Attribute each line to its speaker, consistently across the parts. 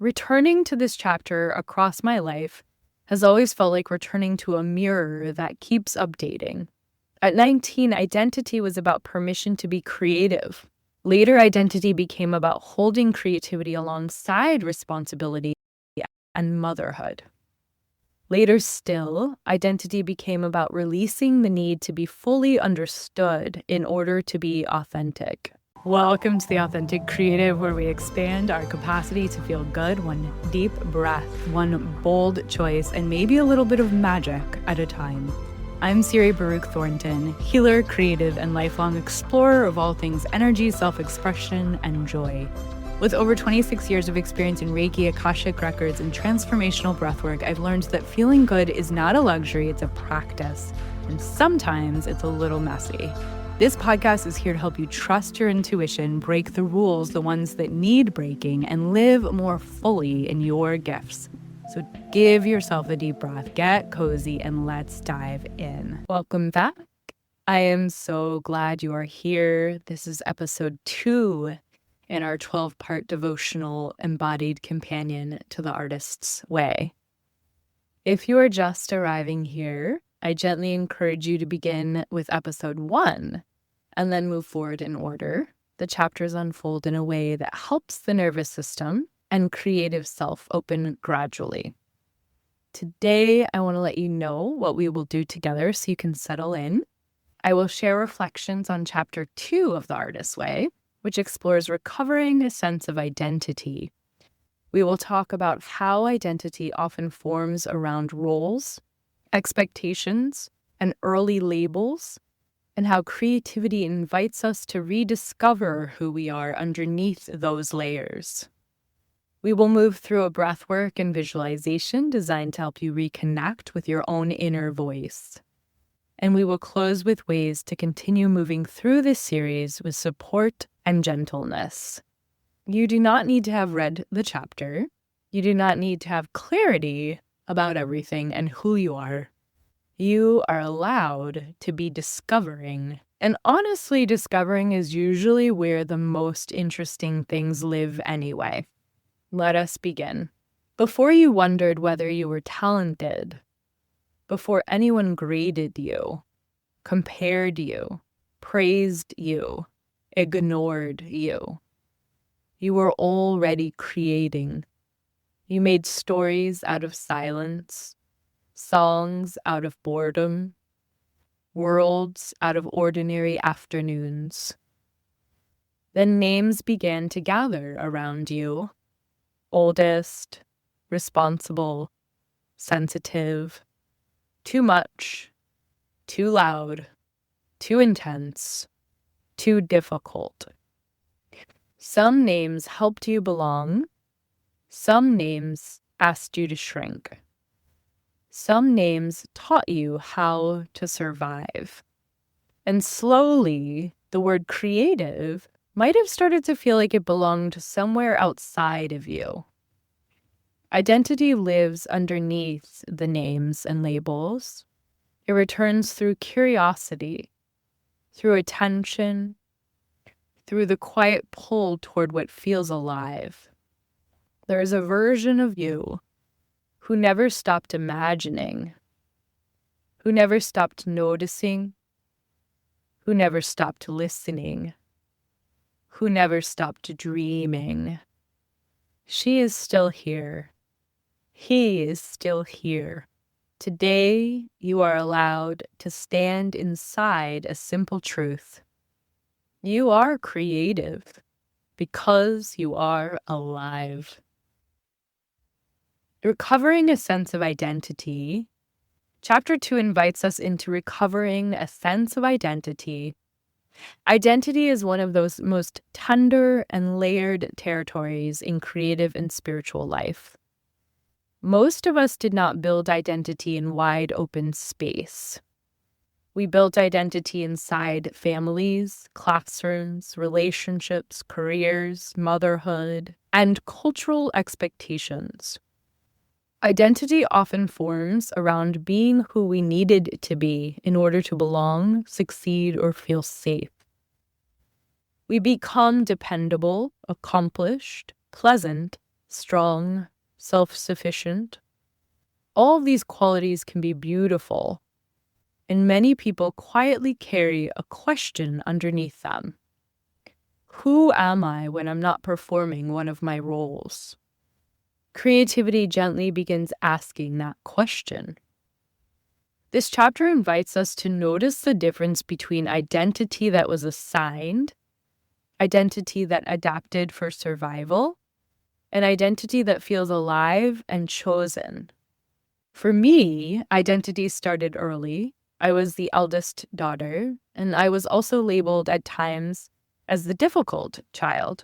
Speaker 1: Returning to this chapter across my life has always felt like returning to a mirror that keeps updating. At 19, identity was about permission to be creative. Later, identity became about holding creativity alongside responsibility and motherhood. Later still, identity became about releasing the need to be fully understood in order to be authentic. Welcome to The Authentic Creative, where we expand our capacity to feel good one deep breath, one bold choice, and maybe a little bit of magic at a time. I'm Siri Baruch Thornton, healer, creative, and lifelong explorer of all things energy, self-expression, and joy. With over 26 years of experience in Reiki, Akashic Records, and transformational breathwork, I've learned that feeling good is not a luxury, it's a practice. And sometimes it's a little messy. This podcast is here to help you trust your intuition, break the rules, the ones that need breaking, and live more fully in your gifts. So give yourself a deep breath, get cozy, and let's dive in. Welcome back. I am so glad you are here. This is episode 2 in our 12-part devotional Embodied companion to the artist's way. If you are just arriving here, I gently encourage you to begin with episode 1 and then move forward in order. The chapters unfold in a way that helps the nervous system and creative self open gradually. Today, I want to let you know what we will do together so you can settle in. I will share reflections on chapter 2 of The Artist's Way, which explores recovering a sense of identity. We will talk about how identity often forms around roles, expectations, and early labels, and how creativity invites us to rediscover who we are underneath those layers. We will move through a breathwork and visualization designed to help you reconnect with your own inner voice. And we will close with ways to continue moving through this series with support and gentleness. You do not need to have read the chapter. You do not need to have clarity about everything and who you are. You are allowed to be discovering. And honestly, discovering is usually where the most interesting things live anyway. Let us begin. Before you wondered whether you were talented, before anyone graded you, compared you, praised you, ignored you, you were already creating. You made stories out of silence, songs out of boredom, worlds out of ordinary afternoons. Then names began to gather around you. Oldest, responsible, sensitive, too much, too loud, too intense, too difficult. Some names helped you belong. Some names asked you to shrink. Some names taught you how to survive. And slowly, the word creative might have started to feel like it belonged somewhere outside of you. Identity lives underneath the names and labels. It returns through curiosity, through attention, through the quiet pull toward what feels alive. There is a version of you who never stopped imagining, who never stopped noticing, who never stopped listening, who never stopped dreaming. She is still here. He is still here. Today, you are allowed to stand inside a simple truth. You are creative because you are alive. Recovering a sense of identity. Chapter 2 invites us into recovering a sense of identity. Identity is one of those most tender and layered territories in creative and spiritual life. Most of us did not build identity in wide open space. We built identity inside families, classrooms, relationships, careers, motherhood, and cultural expectations. Identity often forms around being who we needed to be in order to belong, succeed, or feel safe. We become dependable, accomplished, pleasant, strong, self-sufficient. All of these qualities can be beautiful, and many people quietly carry a question underneath them. Who am I when I'm not performing one of my roles? Creativity gently begins asking that question. This chapter invites us to notice the difference between identity that was assigned, identity that adapted for survival, and identity that feels alive and chosen. For me, identity started early. I was the eldest daughter, and I was also labeled at times as the difficult child,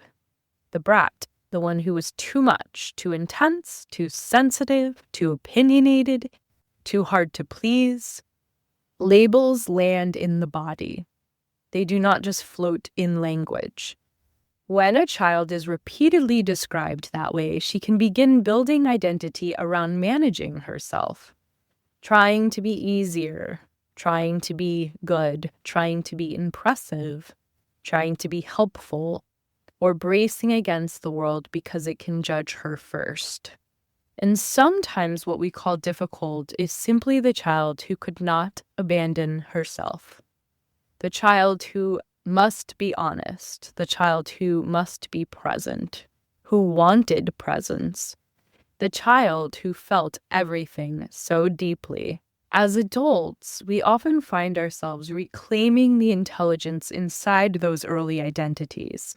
Speaker 1: the brat, the one who was too much, too intense, too sensitive, too opinionated, too hard to please. Labels land in the body. They do not just float in language. When a child is repeatedly described that way, she can begin building identity around managing herself, trying to be easier, trying to be good, trying to be impressive, trying to be helpful, or bracing against the world because it can judge her first. And sometimes what we call difficult is simply the child who could not abandon herself, the child who must be honest, the child who must be present, who wanted presence, the child who felt everything so deeply. As adults, we often find ourselves reclaiming the intelligence inside those early identities.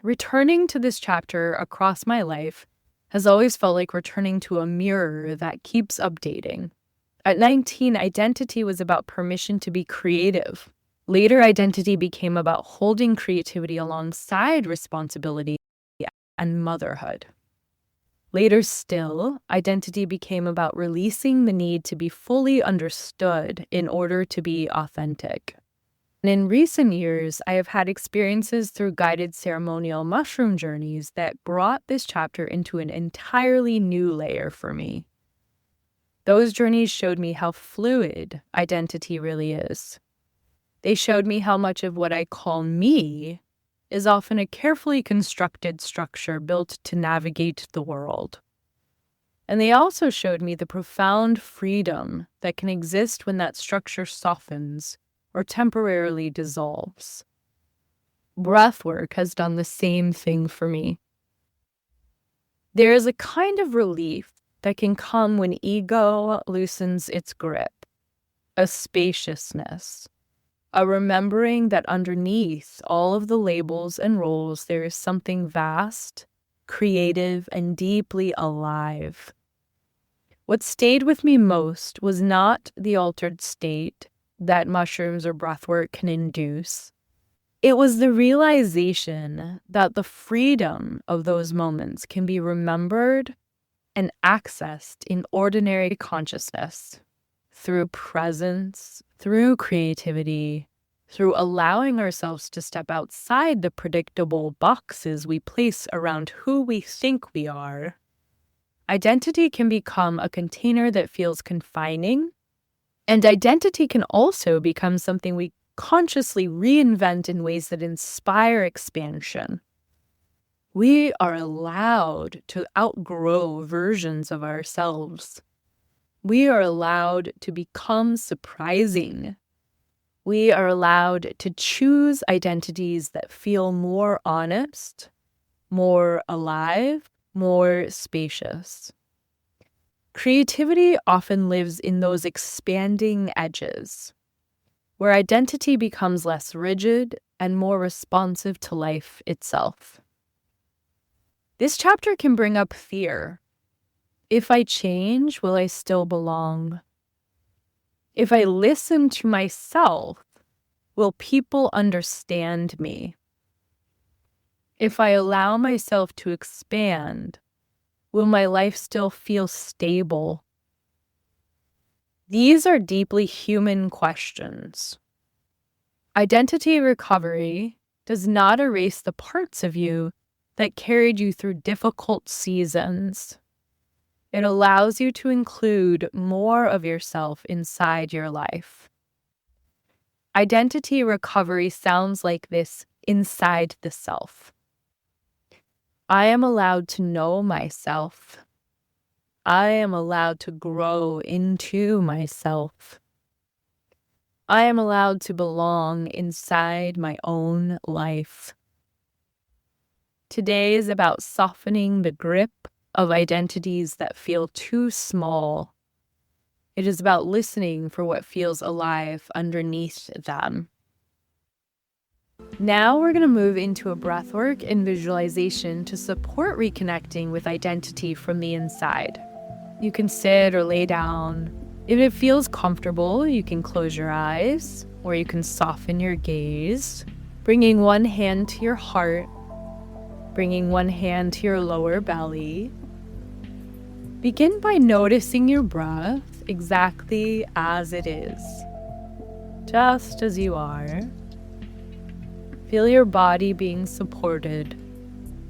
Speaker 1: Returning to this chapter across my life has always felt like returning to a mirror that keeps updating. At 19, identity was about permission to be creative. Later, identity became about holding creativity alongside responsibility and motherhood. Later still, identity became about releasing the need to be fully understood in order to be authentic. And in recent years, I have had experiences through guided ceremonial mushroom journeys that brought this chapter into an entirely new layer for me. Those journeys showed me how fluid identity really is. They showed me how much of what I call me is often a carefully constructed structure built to navigate the world. And they also showed me the profound freedom that can exist when that structure softens or temporarily dissolves. Breathwork has done the same thing for me. There is a kind of relief that can come when ego loosens its grip, a spaciousness, a remembering that underneath all of the labels and roles, there is something vast, creative, and deeply alive. What stayed with me most was not the altered state that mushrooms or breathwork can induce. It was the realization that the freedom of those moments can be remembered and accessed in ordinary consciousness, through presence, through creativity, through allowing ourselves to step outside the predictable boxes we place around who we think we are. Identity can become a container that feels confining, and identity can also become something we consciously reinvent in ways that inspire expansion. We are allowed to outgrow versions of ourselves. We are allowed to become surprising. We are allowed to choose identities that feel more honest, more alive, more spacious. Creativity often lives in those expanding edges, where identity becomes less rigid and more responsive to life itself. This chapter can bring up fear. If I change, will I still belong? If I listen to myself, will people understand me? If I allow myself to expand, will my life still feel stable? These are deeply human questions. Identity recovery does not erase the parts of you that carried you through difficult seasons. It allows you to include more of yourself inside your life. Identity recovery sounds like this inside the self. I am allowed to know myself. I am allowed to grow into myself. I am allowed to belong inside my own life. Today is about softening the grip of identities that feel too small. It is about listening for what feels alive underneath them. Now we're going to move into a breathwork and visualization to support reconnecting with identity from the inside. You can sit or lay down. If it feels comfortable, you can close your eyes or you can soften your gaze, bringing one hand to your heart, bringing one hand to your lower belly. Begin by noticing your breath exactly as it is, just as you are. Feel your body being supported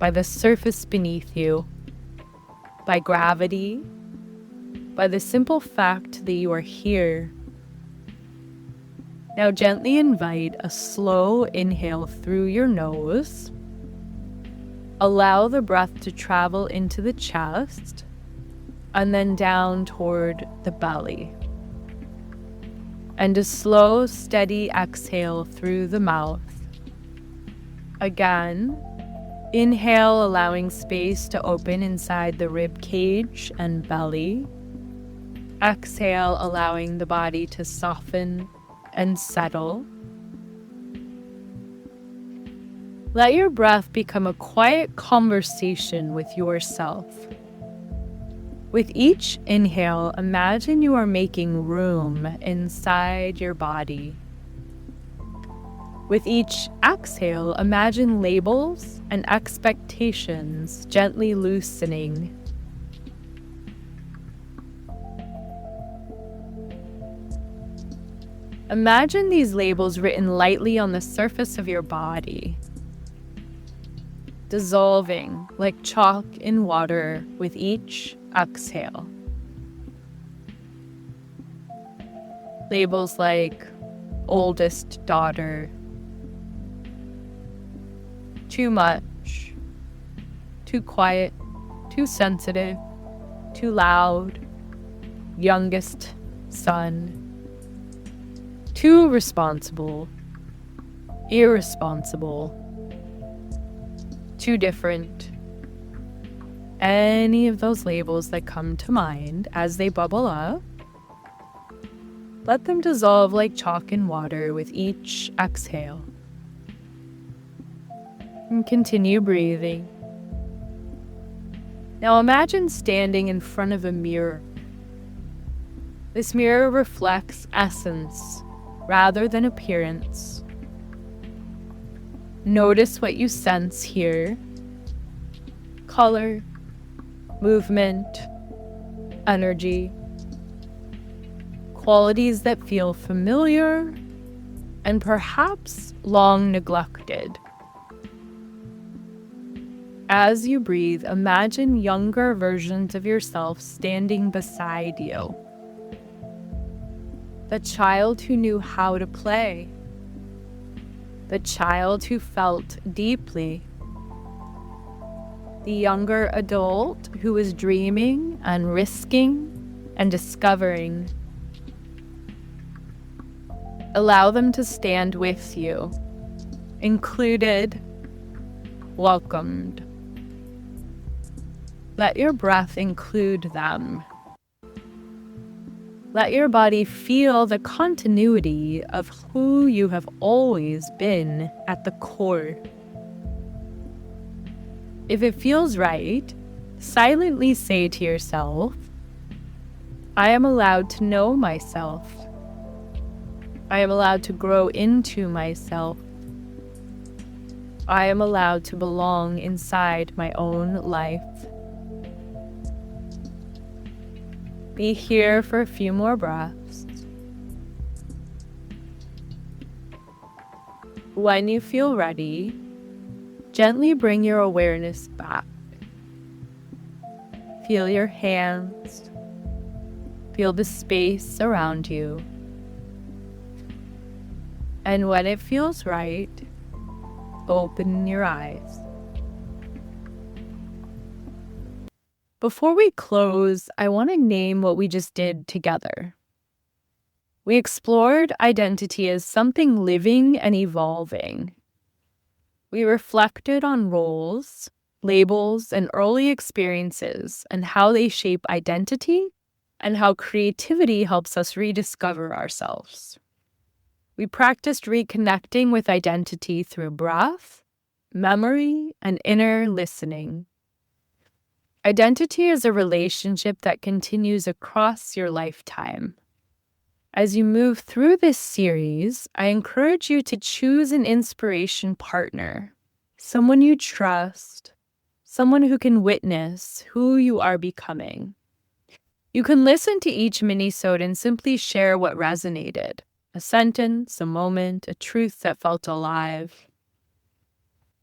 Speaker 1: by the surface beneath you, by gravity, by the simple fact that you are here. Now gently invite a slow inhale through your nose. Allow the breath to travel into the chest and then down toward the belly. And a slow, steady exhale through the mouth. Again, inhale, allowing space to open inside the rib cage and belly. Exhale, allowing the body to soften and settle. Let your breath become a quiet conversation with yourself. With each inhale, imagine you are making room inside your body. With each exhale, imagine labels and expectations gently loosening. Imagine these labels written lightly on the surface of your body, dissolving like chalk in water with each exhale. Labels like oldest daughter, too much, too quiet, too sensitive, too loud, youngest son, too responsible, irresponsible, too different. Any of those labels that come to mind as they bubble up, let them dissolve like chalk in water with each exhale. And continue breathing. Now imagine standing in front of a mirror. This mirror reflects essence rather than appearance. Notice what you sense here. Color, movement, energy, qualities that feel familiar and perhaps long neglected. As you breathe, imagine younger versions of yourself standing beside you. The child who knew how to play. The child who felt deeply. The younger adult who was dreaming and risking and discovering. Allow them to stand with you, included, welcomed. Let your breath include them. Let your body feel the continuity of who you have always been at the core. If it feels right, silently say to yourself, I am allowed to know myself. I am allowed to grow into myself. I am allowed to belong inside my own life. Be here for a few more breaths. When you feel ready, gently bring your awareness back. Feel your hands. Feel the space around you. And when it feels right, open your eyes. Before we close, I want to name what we just did together. We explored identity as something living and evolving. We reflected on roles, labels, and early experiences and how they shape identity and how creativity helps us rediscover ourselves. We practiced reconnecting with identity through breath, memory, and inner listening. Identity is a relationship that continues across your lifetime. As you move through this series, I encourage you to choose an inspiration partner, someone you trust, someone who can witness who you are becoming. You can listen to each minisode and simply share what resonated, a sentence, a moment, a truth that felt alive.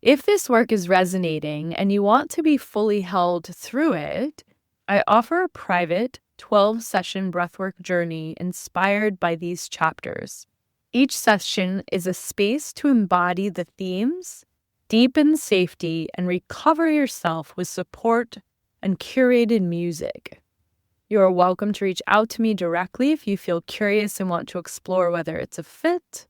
Speaker 1: If this work is resonating and you want to be fully held through it, I offer a private 12-session breathwork journey inspired by these chapters. Each session is a space to embody the themes, deepen safety, and recover yourself with support and curated music. You are welcome to reach out to me directly if you feel curious and want to explore whether it's a fit.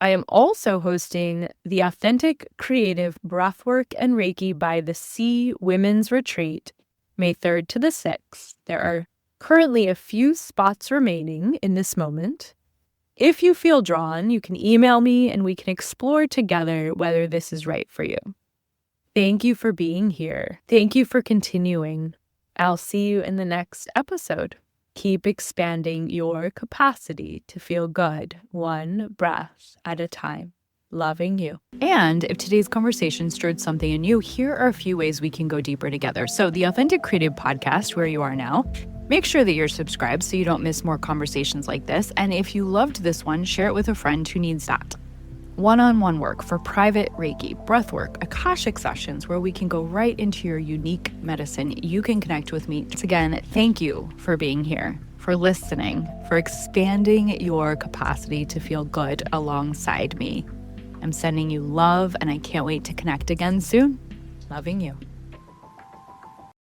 Speaker 1: I am also hosting the Authentic Creative Breathwork and Reiki by the Sea Women's Retreat, May 3rd to the 6th. There are currently a few spots remaining in this moment. If you feel drawn, you can email me and we can explore together whether this is right for you. Thank you for being here. Thank you for continuing. I'll see you in the next episode. Keep expanding your capacity to feel good, one breath at a time. Loving you. And if today's conversation stirred something in you, here are a few ways we can go deeper together. So the Authentic Creative Podcast, where you are now, make sure that you're subscribed so you don't miss more conversations like this. And if you loved this one, share it with a friend who needs that. One-on-one work for private Reiki, breathwork, Akashic sessions where we can go right into your unique medicine. You can connect with me. Once again, thank you for being here, for listening, for expanding your capacity to feel good alongside me. I'm sending you love and I can't wait to connect again soon. Loving you.